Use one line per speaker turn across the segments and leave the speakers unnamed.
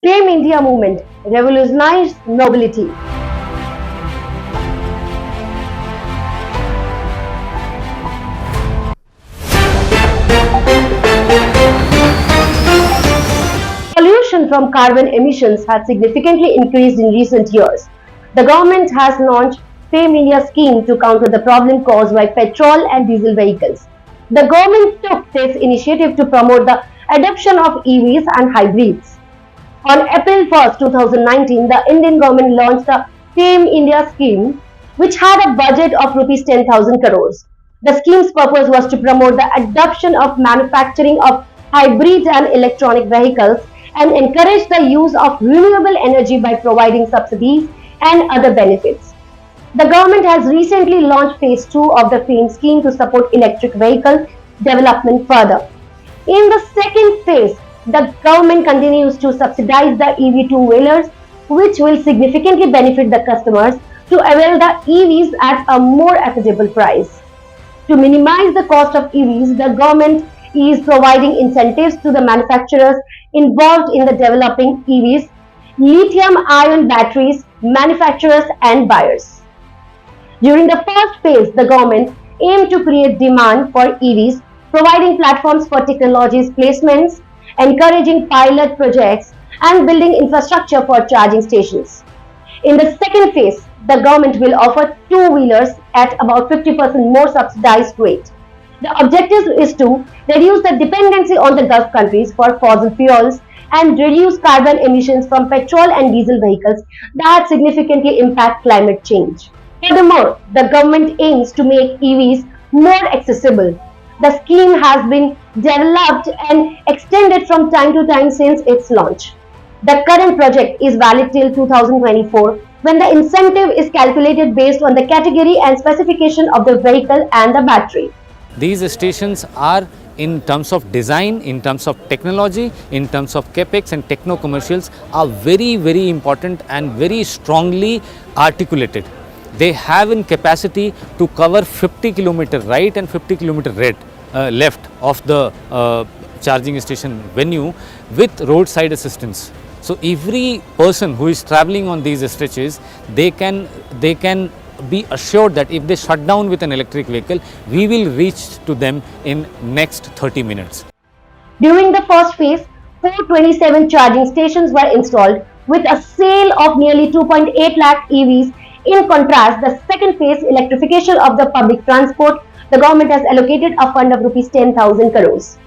Fame India movement, revolutionize mobility. Pollution from carbon emissions has significantly increased in recent years. The government has launched Fame India scheme to counter the problem caused by petrol and diesel vehicles. The government took this initiative to promote the adoption of EVs and hybrids. On April 1, 2019, the Indian government launched the Fame India scheme, which had a budget of Rs 10,000 crores. The scheme's purpose was to promote the adoption of manufacturing of hybrids and electronic vehicles and encourage the use of renewable energy by providing subsidies and other benefits. The government has recently launched phase 2 of the FAME scheme to support electric vehicle development further. In the second phase, the government continues to subsidize the EV two-wheelers, which will significantly benefit the customers to avail the EVs at a more affordable price. To minimize the cost of EVs, the government is providing incentives to the manufacturers involved in the developing EVs, lithium-ion batteries, manufacturers and buyers. During the first phase, the government aimed to create demand for EVs, providing platforms for technologies placements, encouraging pilot projects and building infrastructure for charging stations. In the second phase, the government will offer two-wheelers at about 50% more subsidized rate. The objective is to reduce the dependency on the Gulf countries for fossil fuels and reduce carbon emissions from petrol and diesel vehicles that significantly impact climate change. Furthermore, the government aims to make EVs more accessible. The scheme has been developed and extended from time to time since its launch. The current project is valid till 2024, when the incentive is calculated based on the category and specification of the vehicle and the battery.
These stations are, in terms of design, in terms of technology, in terms of capex and techno commercials, are very important and very strongly articulated. They have in capacity to cover 50 km right and 50 km left of the charging station venue with roadside assistance. So every person who is traveling on these stretches, they can be assured that if they shut down with an electric vehicle, we will reach to them in next 30 minutes.
During the first phase, 427 charging stations were installed with a sale of nearly 2.8 lakh EVs. In contrast, the second phase, electrification of the public transport, the government has allocated a fund of Rs 10,000 crores.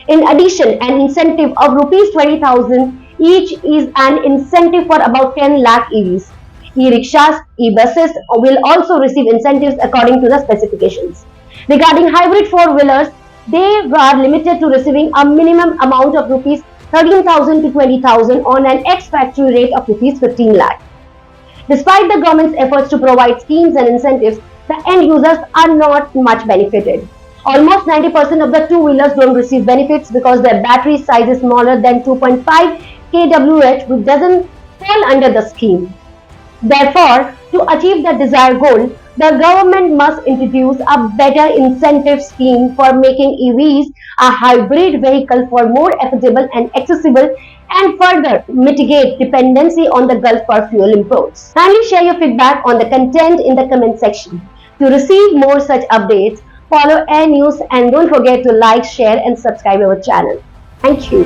In addition, an incentive of Rs 20,000 each is an incentive for about 10 lakh EVs. E-rickshaws, e-buses will also receive incentives according to the specifications. Regarding hybrid four-wheelers, they are limited to receiving a minimum amount of Rs 13,000 to 20,000 on an ex-factory rate of Rs 15 lakh. Despite the government's efforts to provide schemes and incentives, the end users are not much benefited. Almost 90% of the two-wheelers don't receive benefits because their battery size is smaller than 2.5 kWh, which doesn't fall under the scheme. Therefore, to achieve the desired goal, the government must introduce a better incentive scheme for making EVs a hybrid vehicle for more affordable and accessible, and further mitigate dependency on the Gulf for fuel imports. Kindly share your feedback on the content in the comment section. To receive more such updates, follow Air News and don't forget to like, share and subscribe our channel. Thank you.